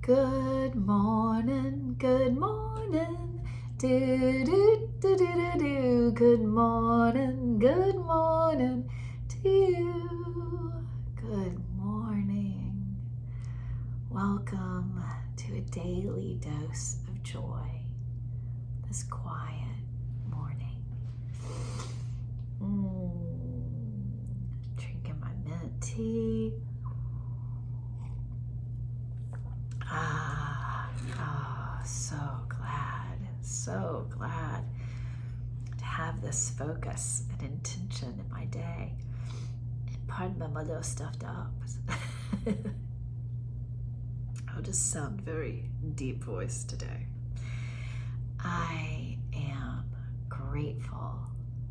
Good morning, good morning, do do do do do do. Good morning to you. Good morning. Welcome to a daily dose of joy this quiet morning. Drinking my mint tea. So glad to have this focus and intention in my day. And pardon my little stuffed up. I'll just sound very deep voiced today. I am grateful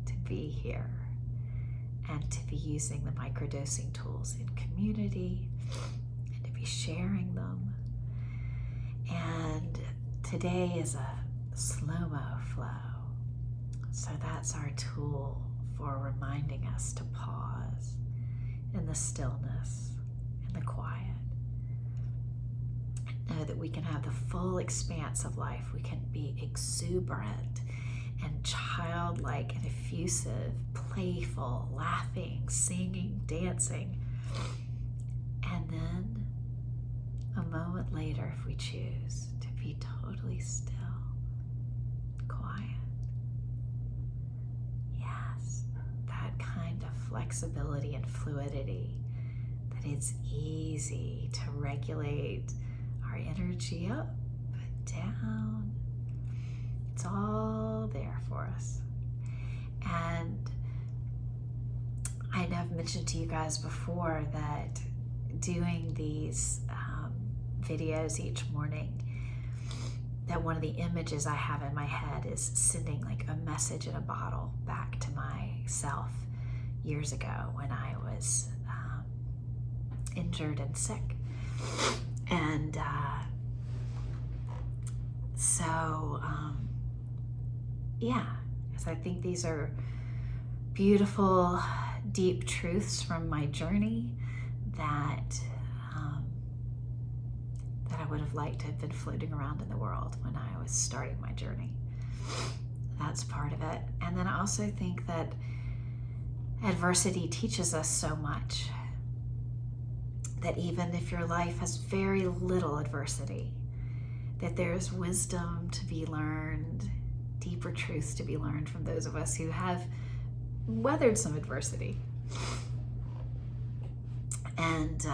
to be here and to be using the microdosing tools in community and to be sharing them. And today is a slow-mo flow. So that's our tool for reminding us to pause in the stillness, in the quiet. And know that we can have the full expanse of life. We can be exuberant and childlike and effusive, playful, laughing, singing, dancing. And then a moment later, if we choose, to be totally still, quiet. Yes, that kind of flexibility and fluidity, that it's easy to regulate our energy up and down. It's all there for us. And I know I've mentioned to you guys before that doing these videos each morning, that one of the images I have in my head is sending like a message in a bottle back to myself years ago when I was injured and sick. And because I think these are beautiful, deep truths from my journey that I would have liked to have been floating around in the world when I was starting my journey. That's part of it. And then I also think that adversity teaches us so much, that even if your life has very little adversity, that there's wisdom to be learned, deeper truths to be learned from those of us who have weathered some adversity. And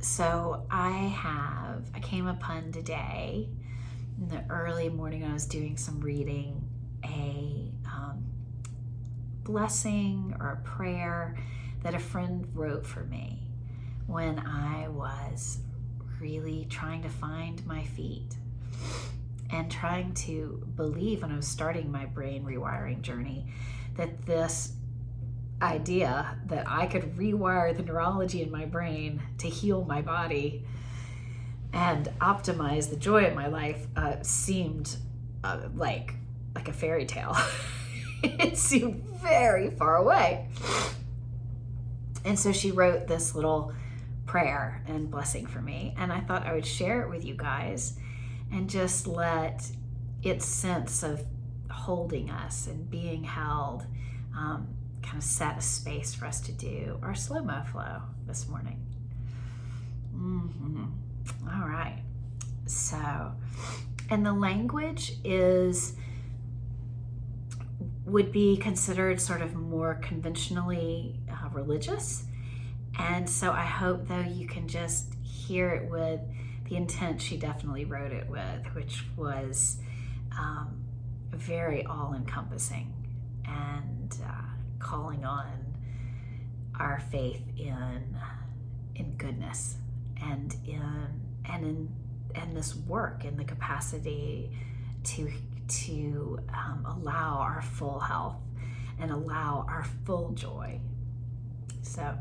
so I came upon today in the early morning when I was doing some reading, a blessing or a prayer that a friend wrote for me when I was really trying to find my feet and trying to believe, when I was starting my brain rewiring journey, that this idea that I could rewire the neurology in my brain to heal my body and optimize the joy in my life seemed like a fairy tale. It seemed very far away. And so she wrote this little prayer and blessing for me, and I thought I would share it with you guys and just let its sense of holding us and being held kind of set a space for us to do our slow-mo flow this morning. All right. So, and the language would be considered sort of more conventionally religious. And so I hope, though, you can just hear it with the intent she definitely wrote it with, which was very all-encompassing and calling on our faith in goodness and in this work, in the capacity to allow our full health and allow our full joy. So,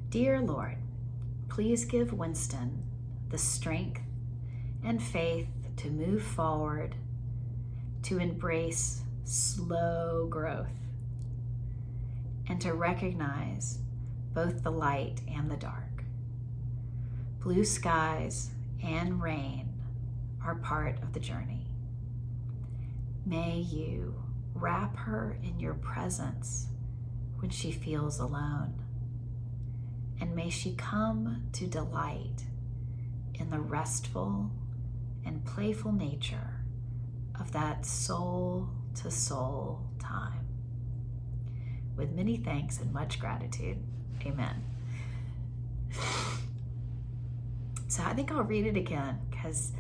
dear Lord, please give Winston the strength and faith to move forward, to embrace slow growth, and to recognize both the light and the dark. Blue skies and rain are part of the journey. May you wrap her in your presence when she feels alone. And may she come to delight in the restful and playful nature of that soul-to-soul time. With many thanks and much gratitude, amen. So I think I'll read it again because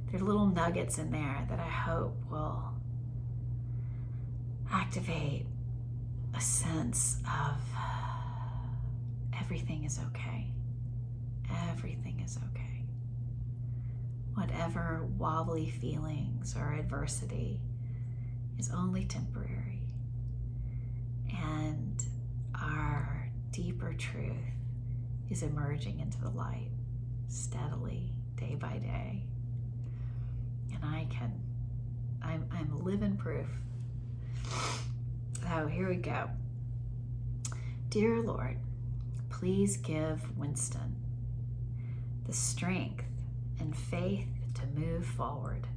there are little nuggets in there that I hope will activate a sense of everything is okay. Everything is okay. Whatever wobbly feelings or adversity is only temporary. And our deeper truth is emerging into the light steadily, day by day. And I'm living proof. So here we go. Dear Lord, please give Winston the strength and faith to move forward,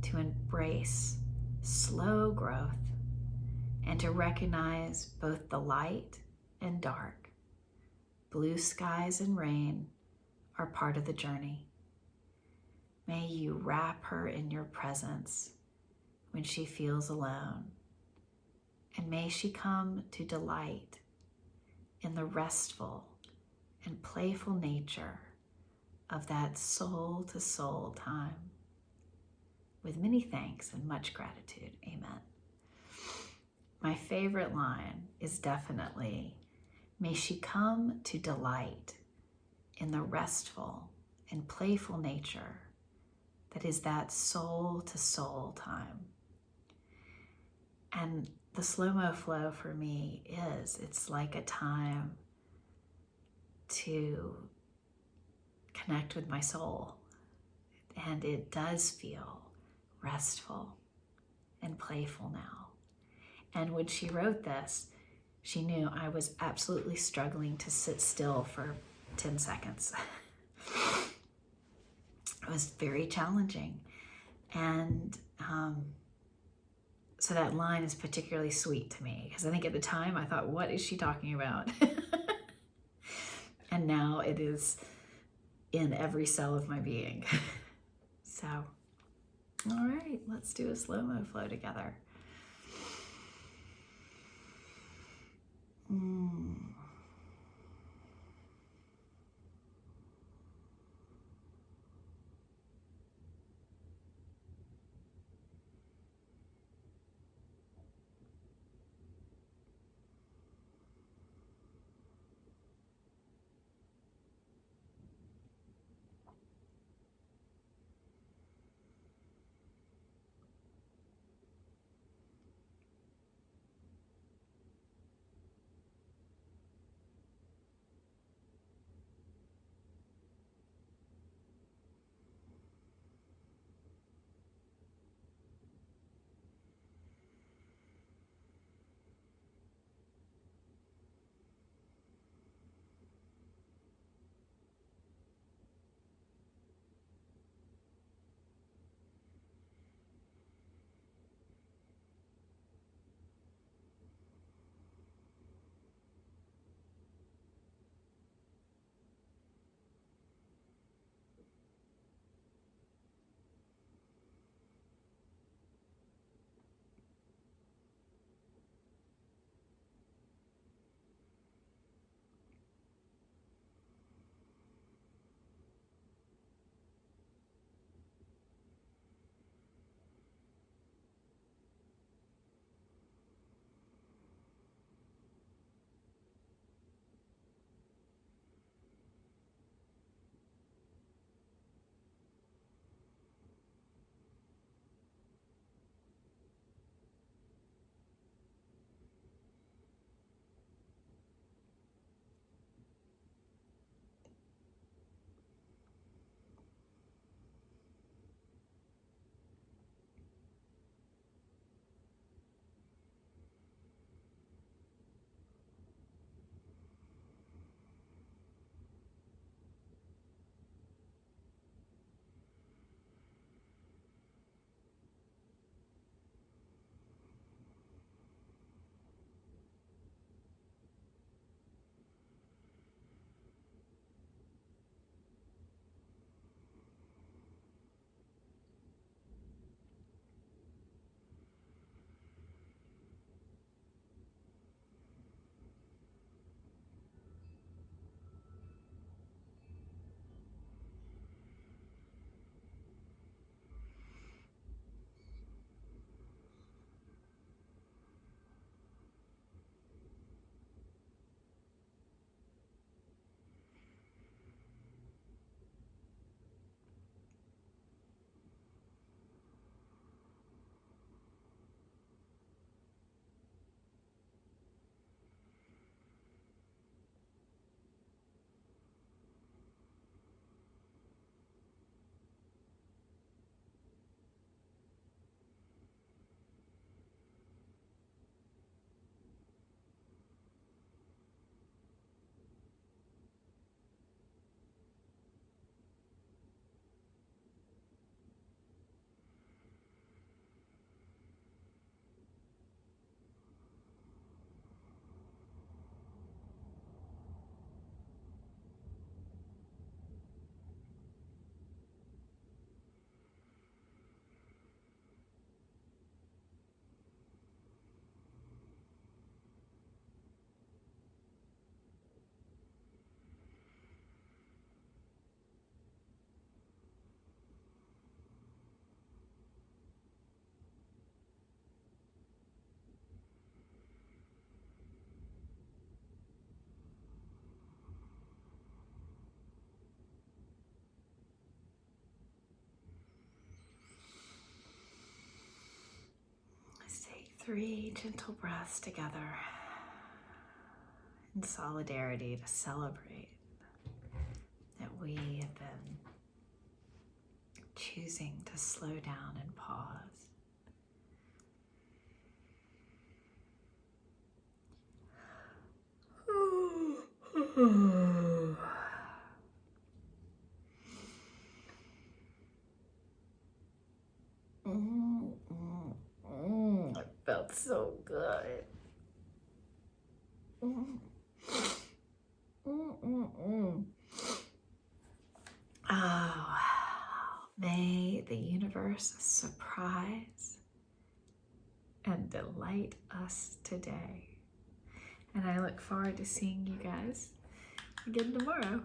to embrace slow growth, and to recognize both the light and dark. Blue skies and rain are part of the journey. May you wrap her in your presence when she feels alone, and may she come to delight in the restful and playful nature of that soul-to-soul time. With many thanks and much gratitude, amen. My favorite line is definitely, may she come to delight in the restful and playful nature that is that soul-to-soul time. And the slow-mo flow for me it's like a time to connect with my soul. And it does feel restful and playful now. And when she wrote this, she knew I was absolutely struggling to sit still for 10 seconds. It was very challenging. And so that line is particularly sweet to me because I think at the time I thought, what is she talking about? And now it is in every cell of my being. So, all right, let's do a slow-mo flow together. 3 gentle breaths together in solidarity to celebrate that we have been choosing to slow down and pause. It felt so good. Oh, may the universe surprise and delight us today. And I look forward to seeing you guys again tomorrow.